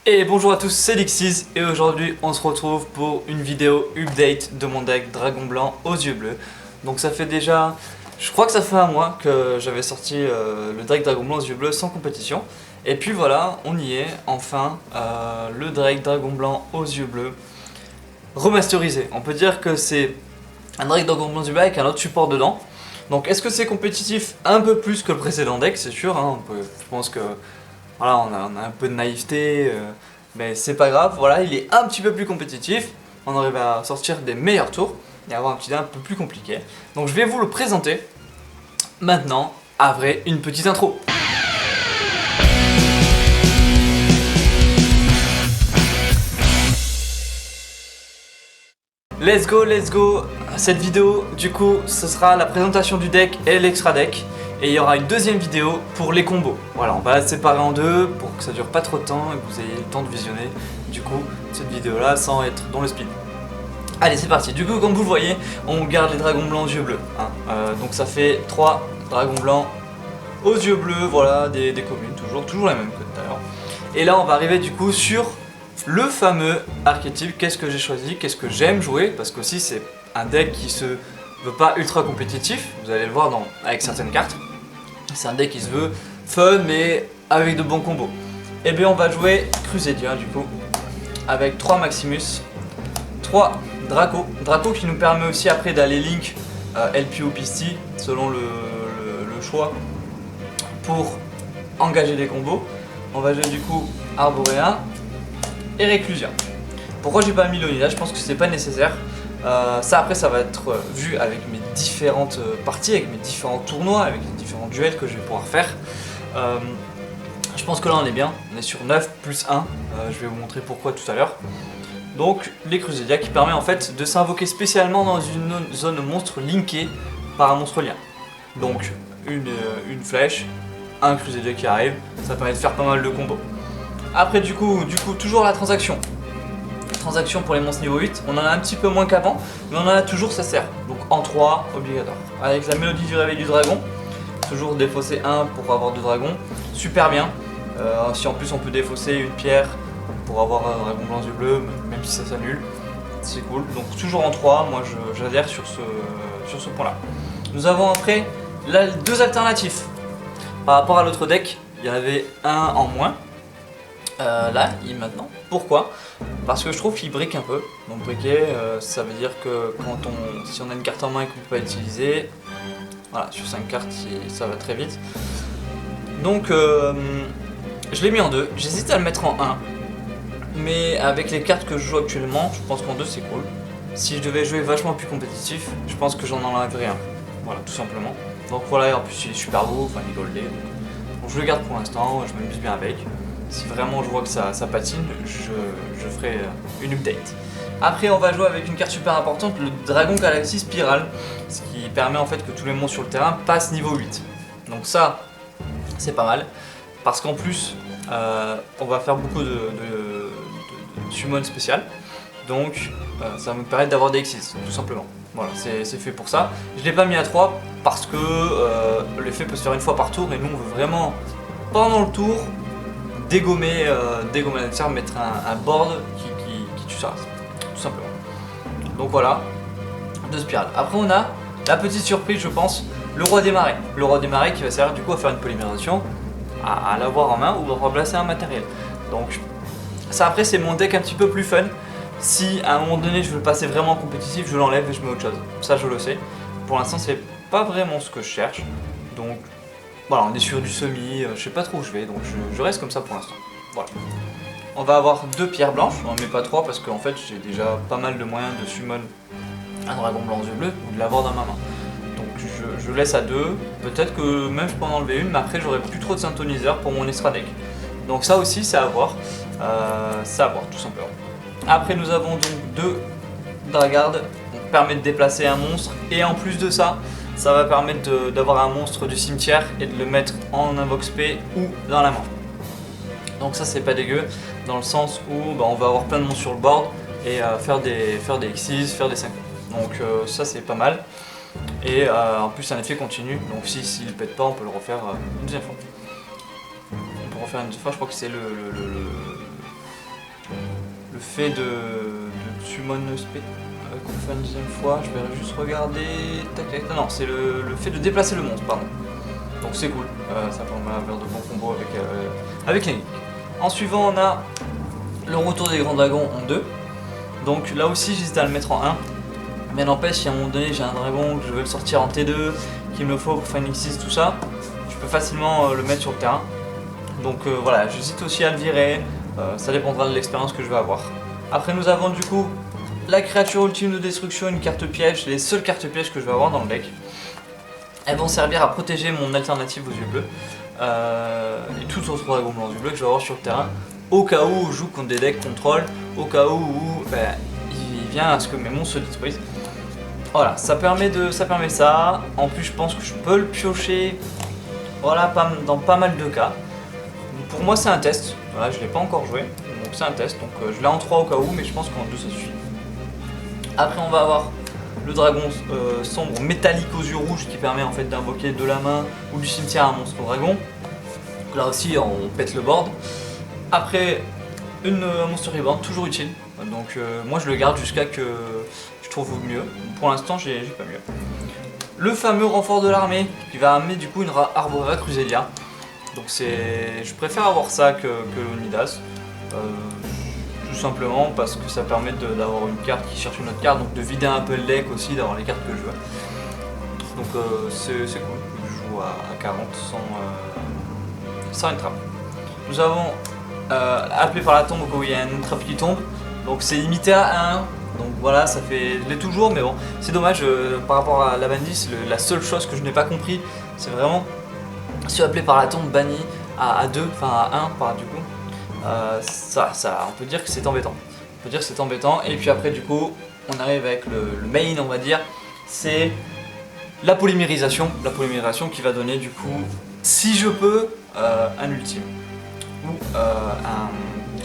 Et bonjour à tous, c'est Lixiz et aujourd'hui on se retrouve pour une vidéo update de mon deck Dragon Blanc aux yeux bleus. Donc ça fait déjà, je crois que ça fait un mois que j'avais sorti le deck Dragon Blanc aux yeux bleus sans compétition. Et puis voilà, on y est, enfin, le deck Dragon Blanc aux yeux bleus remasterisé. On peut dire que c'est un deck Dragon Blanc aux yeux bleus avec un autre support dedans. Donc est-ce que c'est compétitif un peu plus que le précédent deck, c'est sûr, hein, je pense que voilà, on a un peu de naïveté, mais c'est pas grave, voilà, il est un petit peu plus compétitif, on arrive à sortir des meilleurs tours et avoir un petit deck un peu plus compliqué. Donc je vais vous le présenter maintenant, après une petite intro. Let's go, let's go. Cette vidéo, du coup, ce sera la présentation du deck et l'extra deck. Et il y aura une deuxième vidéo pour les combos. Voilà, on va la séparer en deux pour que ça dure pas trop de temps et que vous ayez le temps de visionner, du coup, cette vidéo-là sans être dans le speed. Allez, c'est parti. Du coup, comme vous le voyez, on garde les dragons blancs aux yeux bleus. Hein. Donc ça fait 3 dragons blancs aux yeux bleus, voilà, des communes, toujours la même que tout à l'heure. Et là, on va arriver du coup sur le fameux archétype. Qu'est-ce que j'ai choisi, qu'est-ce que j'aime jouer, parce qu'aussi c'est un deck qui se veut pas ultra compétitif, vous allez le voir avec certaines cartes. C'est un deck qui se veut fun mais avec de bons combos. Et bien on va jouer Crusadia du coup, avec 3 Maximus, 3 Draco. Draco qui nous permet aussi après d'aller link LP ou Pisty selon le choix pour engager des combos. On va jouer du coup Arborea et Réclusia. Pourquoi j'ai pas mis l'Onida? Je pense que c'est pas nécessaire. Ça après ça va être vu avec mes différentes parties, avec mes différents tournois, avec les différents duels que je vais pouvoir faire. Je pense que là on est bien, on est sur 9 plus 1, je vais vous montrer pourquoi tout à l'heure. Donc les Crusadia qui permet en fait de s'invoquer spécialement dans une zone monstre linkée par un monstre lien. Donc une flèche, un Crusadia qui arrive, ça permet de faire pas mal de combos. Après du coup toujours la transaction. Transaction pour les monstres niveau 8, on en a un petit peu moins qu'avant, mais on en a toujours, ça sert. Donc en 3, obligatoire. Avec la mélodie du réveil du dragon, toujours défausser 1 pour avoir 2 dragons, super bien. Si en plus on peut défausser une pierre pour avoir un dragon blanc yeux bleus, même si ça s'annule, c'est cool. Donc toujours en 3, moi j'adhère sur ce point là. Nous avons après deux alternatifs. Par rapport à l'autre deck, il y en avait un en moins. Là, maintenant. Pourquoi? Parce que je trouve qu'il brique un peu. Donc briquer, ça veut dire que si on a une carte en main et qu'on ne peut pas l'utiliser, voilà, sur 5 cartes, ça va très vite. Donc je l'ai mis en 2. J'hésite à le mettre en 1. Mais avec les cartes que je joue actuellement, je pense qu'en 2 c'est cool. Si je devais jouer vachement plus compétitif, je pense que j'en enlèverais un. Voilà, tout simplement. Donc voilà, en plus il est super beau, enfin il est goldé. Donc je le garde pour l'instant, je m'amuse bien avec. Si vraiment je vois que ça patine, je ferai une update. Après on va jouer avec une carte super importante, le Dragon Galaxy Spiral, ce qui permet en fait que tous les monstres sur le terrain passent niveau 8. Donc ça, c'est pas mal, parce qu'en plus, on va faire beaucoup de summon spécial, donc ça va me permettre d'avoir des Xyz, tout simplement. Voilà, c'est fait pour ça. Je l'ai pas mis à 3 parce que l'effet peut se faire une fois par tour et nous on veut vraiment, pendant le tour, dégommer l'adversaire, mettre un board qui tue ça, tout simplement. Donc voilà, 2 spirales. Après on a la petite surprise, je pense, le roi des marais. Le roi des marais qui va servir du coup à faire une polymérisation, à l'avoir en main ou à remplacer un matériel. Donc ça après c'est mon deck un petit peu plus fun. Si à un moment donné je veux le passer vraiment compétitif, je l'enlève et je mets autre chose. Ça je le sais. Pour l'instant c'est pas vraiment ce que je cherche. Donc voilà, on est sur du semi, je sais pas trop où je vais, donc je reste comme ça pour l'instant. Voilà. On va avoir 2 pierres blanches, on en met pas 3 parce qu'en fait j'ai déjà pas mal de moyens de summon un dragon blanc aux yeux bleus ou de l'avoir dans ma main. Donc je laisse à 2, peut-être que même je peux en enlever une, mais après j'aurai plus trop de synthoniseurs pour mon extra deck. Donc ça aussi c'est à voir, tout simplement. Après nous avons donc 2 Dragardes, qui permet de déplacer un monstre, et en plus de ça, ça va permettre d'avoir un monstre du cimetière et de le mettre en invoque spé ou dans la main. Donc ça c'est pas dégueu, dans le sens où on va avoir plein de monstres sur le board et faire des Xyz, faire des 5. Donc ça c'est pas mal. Et en plus c'est un effet continu, donc s'il ne pète pas on peut le refaire une deuxième fois. On peut refaire une deuxième fois, je crois que c'est fait de summon spé qu'on fait une deuxième fois. Je vais juste regarder. Tac, tac, non, c'est le fait de déplacer le monstre, pardon. Donc c'est cool, ça permet de faire de bons combos avec les nids. En suivant, on a le retour des grands dragons en 2. Donc là aussi, j'hésite à le mettre en 1. Mais n'empêche, si à un moment donné j'ai un dragon que je veux le sortir en T2, qu'il me faut pour Phoenix 6, tout ça, je peux facilement le mettre sur le terrain. Donc voilà, j'hésite aussi à le virer, ça dépendra de l'expérience que je vais avoir. Après nous avons du coup la créature ultime de destruction, une carte piège, les seules cartes pièges que je vais avoir dans le deck. Elles vont servir à protéger mon alternative aux yeux bleus et tout autre dragon blanc aux yeux bleus que je vais avoir sur le terrain, au cas où je joue contre des decks contrôle, au cas où il vient à ce que mes monstres se détruisent. Voilà, ça permet ça. En plus, je pense que je peux le piocher, voilà, dans pas mal de cas. Pour moi, c'est un test. Voilà, je l'ai pas encore joué, donc c'est un test. Donc je l'ai en 3 au cas où, mais je pense qu'en 2 ça suffit. Après, on va avoir le dragon sombre métallique aux yeux rouges qui permet en fait d'invoquer de la main ou du cimetière un monstre dragon. Donc là aussi, on pète le board. Après, un monster reborn, toujours utile. Donc moi, je le garde jusqu'à que je trouve mieux. Pour l'instant, j'ai pas mieux. Le fameux renfort de l'armée qui va amener du coup une Arbora Crusadia. Donc je préfère avoir ça que l'Onidas. Tout simplement parce que ça permet d'avoir une carte qui cherche une autre carte, donc de vider un peu le deck aussi, d'avoir les cartes que je veux. Donc c'est cool, je joue à 40 sans une trappe. Nous avons appelé par la tombe au cas où il y a une trappe qui tombe, donc c'est limité à 1, donc voilà, ça fait l'est toujours, mais bon, c'est dommage par rapport à la bandit, la seule chose que je n'ai pas compris, c'est vraiment si appelé par la tombe banni à 2, enfin à 1 par du coup. On peut dire que c'est embêtant. Et puis après, du coup, on arrive avec le main, on va dire. C'est la polymérisation. La polymérisation qui va donner, du coup, si je peux, un ultime. Ou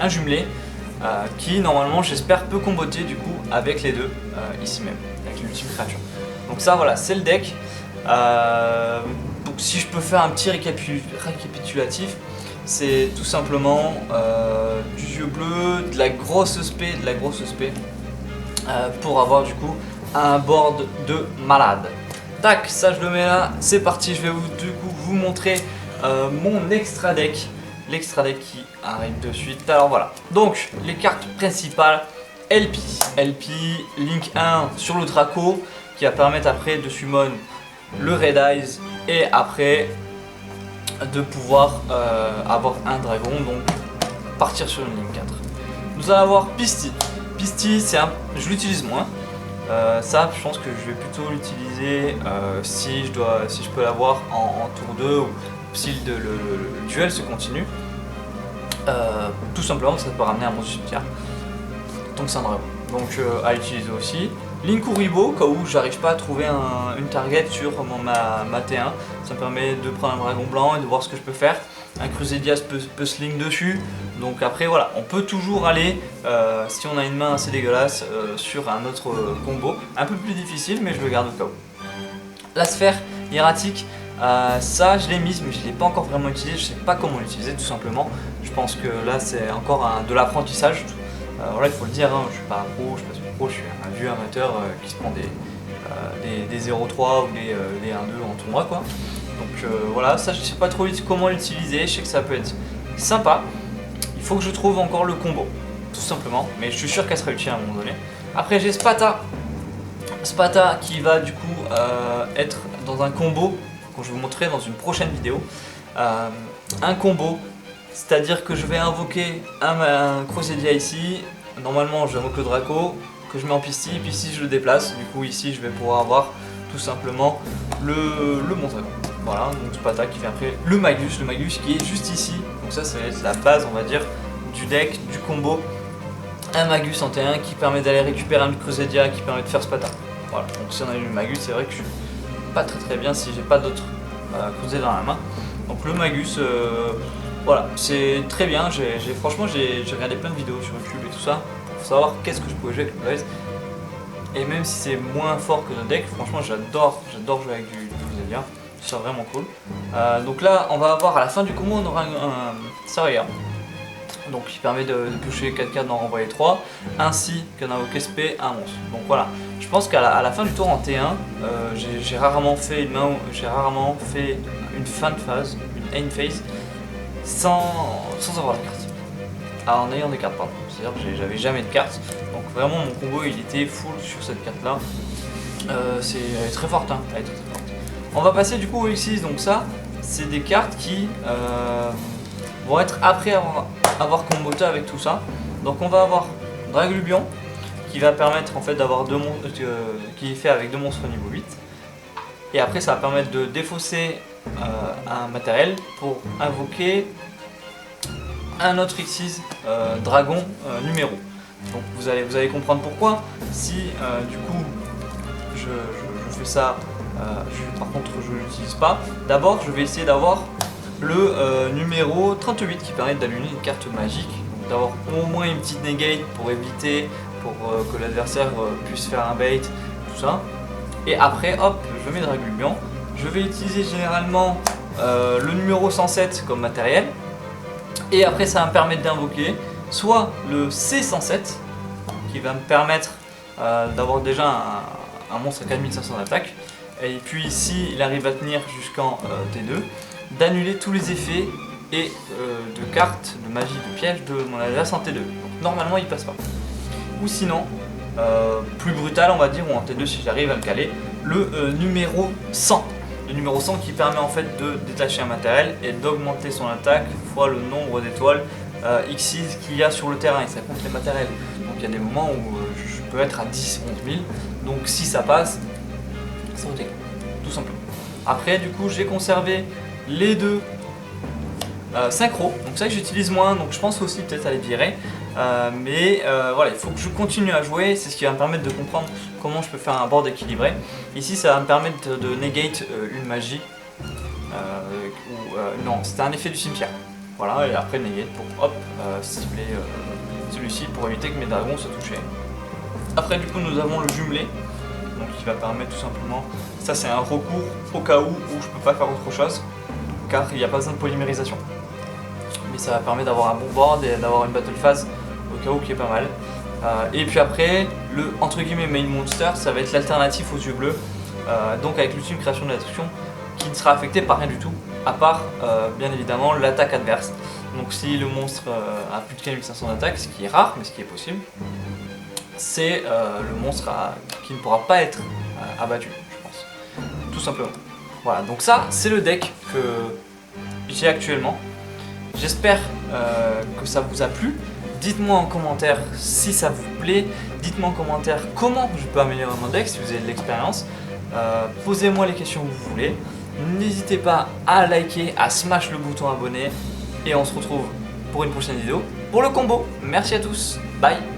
un jumelé. Qui, normalement, j'espère, peut comboter, du coup, avec les deux, ici même. Avec l'ultime créature. Donc ça, voilà, c'est le deck. Donc si je peux faire un petit récapitulatif. C'est tout simplement du yeux bleu, de la grosse spé, pour avoir du coup un board de malade. Tac, ça je le mets là, c'est parti, je vais vous montrer mon extra deck, l'extra deck qui arrive de suite. Alors voilà, donc les cartes principales, LP, Link 1 sur le Draco, qui va permettre après de summon le Red Eyes et après de pouvoir avoir un dragon, donc partir sur une ligne 4. Nous allons avoir Pisty. Pisty, je l'utilise moins. Ça, je pense que je vais plutôt l'utiliser si je peux l'avoir en tour 2 ou si le duel se continue. Tout simplement, ça peut ramener un monstre cimetière. Donc c'est un dragon. Donc à utiliser aussi. Linkuriboh, au cas où j'arrive pas à trouver une target sur ma T1, ça me permet de prendre un dragon blanc et de voir ce que je peux faire. Un Crusadia peut se link dessus, donc après voilà, on peut toujours aller, si on a une main assez dégueulasse, sur un autre combo, un peu plus difficile, mais je le garde au cas où. La sphère hiératique, ça je l'ai mise, mais je ne l'ai pas encore vraiment utilisée, je sais pas comment l'utiliser tout simplement. Je pense que là c'est encore de l'apprentissage. Voilà, il faut le dire, hein, je suis pas un pro, je suis pas super pro, je suis un vieux amateur qui se prend des 0-3 ou des 1-2 en tournoi quoi. Donc voilà, ça je sais pas trop comment l'utiliser, je sais que ça peut être sympa. Il faut que je trouve encore le combo, tout simplement, mais je suis sûr qu'elle sera utile à un moment donné. Après j'ai Spata qui va du coup être dans un combo, que je vais vous montrer dans une prochaine vidéo. Un combo, c'est-à-dire que je vais invoquer un Crusadia ici, normalement j'invoque le Draco, que je mets en Pisty, puis si je le déplace, du coup ici je vais pouvoir avoir tout simplement le monstre dragon. Voilà, donc Spata qui fait après le Magus qui est juste ici, donc ça va être la base on va dire du deck, du combo. Un Magus en T1 qui permet d'aller récupérer un Crusadia qui permet de faire Spata. Voilà, donc si on a eu le Magus, c'est vrai que je suis pas très bien si j'ai pas d'autres Crusadia dans la main. Donc le Magus, voilà, c'est très bien. Franchement, j'ai regardé plein de vidéos sur YouTube et tout ça pour savoir qu'est-ce que je pouvais jouer avec le Blaze. Et même si c'est moins fort que notre deck, franchement, j'adore jouer avec du Crusadia. C'est vraiment cool. Donc là, on va avoir à la fin du combo, on aura un Saria. Donc qui permet de piocher 4 cartes, d'en renvoyer 3, ainsi qu'un invoqué SP, un monstre. Donc voilà, je pense qu'à la fin du tour en T1, j'ai rarement fait une fin de phase, une end phase, sans avoir de cartes. En ayant des cartes, pardon. C'est-à-dire que j'avais jamais de cartes. Donc vraiment mon combo il était full sur cette carte là. Elle est très forte, hein. Elle est très forte. On va passer du coup au X6, donc ça, c'est des cartes qui vont être après avoir comboté avec tout ça. Donc on va avoir Draglubion qui va permettre en fait d'avoir deux monstres, qui est fait avec 2 monstres niveau 8. Et après ça va permettre de défausser un matériel pour invoquer un autre X6 dragon numéro. Donc vous allez comprendre pourquoi. Si du coup je fais ça, par contre je ne l'utilise pas. D'abord je vais essayer d'avoir le numéro 38 qui permet d'allumer une carte magique, d'avoir au moins une petite negate pour éviter, que l'adversaire puisse faire un bait, tout ça. Et après hop, je mets Draglubion. Je vais utiliser généralement le numéro 107 comme matériel. Et après ça va me permettre d'invoquer soit le C107 qui va me permettre d'avoir déjà un monstre à 4500 d'attaque. Et puis si il arrive à tenir jusqu'en T2, d'annuler tous les effets et de cartes, de magie, de piège de mon adversaire en T2. Donc normalement il passe pas. Ou sinon, plus brutal on va dire, ou en T2 si j'arrive à le caler, le numéro 100. Le numéro 100 qui permet en fait de détacher un matériel et d'augmenter son attaque fois le nombre d'étoiles X6 qu'il y a sur le terrain, et ça compte les matériels. Donc il y a des moments où je peux être à 10, 11 000, donc si ça passe, c'est OT, tout simplement. Après du coup j'ai conservé les deux synchro, donc ça que j'utilise moins, donc je pense aussi peut-être à les virer. Mais voilà, il faut que je continue à jouer, c'est ce qui va me permettre de comprendre comment je peux faire un board équilibré. Ici ça va me permettre de negate une magie, non, c'était un effet du cimetière. Voilà, et après negate pour hop, cibler celui-ci pour éviter que mes dragons soient touchés. Après du coup nous avons le jumelé, donc qui va permettre tout simplement, ça c'est un recours au cas où je peux pas faire autre chose, car il n'y a pas besoin de polymérisation. Mais ça va permettre d'avoir un bon board et d'avoir une battle phase au cas où qui est pas mal. Et puis après, le entre guillemets main monster, ça va être l'alternatif aux yeux bleus, donc avec l'ultime création de la destruction qui ne sera affecté par rien du tout, à part bien évidemment l'attaque adverse. Donc si le monstre a plus de 4500 d'attaque, ce qui est rare mais ce qui est possible, c'est le monstre qui ne pourra pas être abattu, je pense, tout simplement. Voilà, donc ça c'est le deck que j'ai actuellement. J'espère que ça vous a plu. Dites-moi en commentaire si ça vous plaît. Dites-moi en commentaire comment je peux améliorer mon deck si vous avez de l'expérience. Posez-moi les questions que vous voulez. N'hésitez pas à liker, à smash le bouton abonné. Et on se retrouve pour une prochaine vidéo pour le combo. Merci à tous. Bye.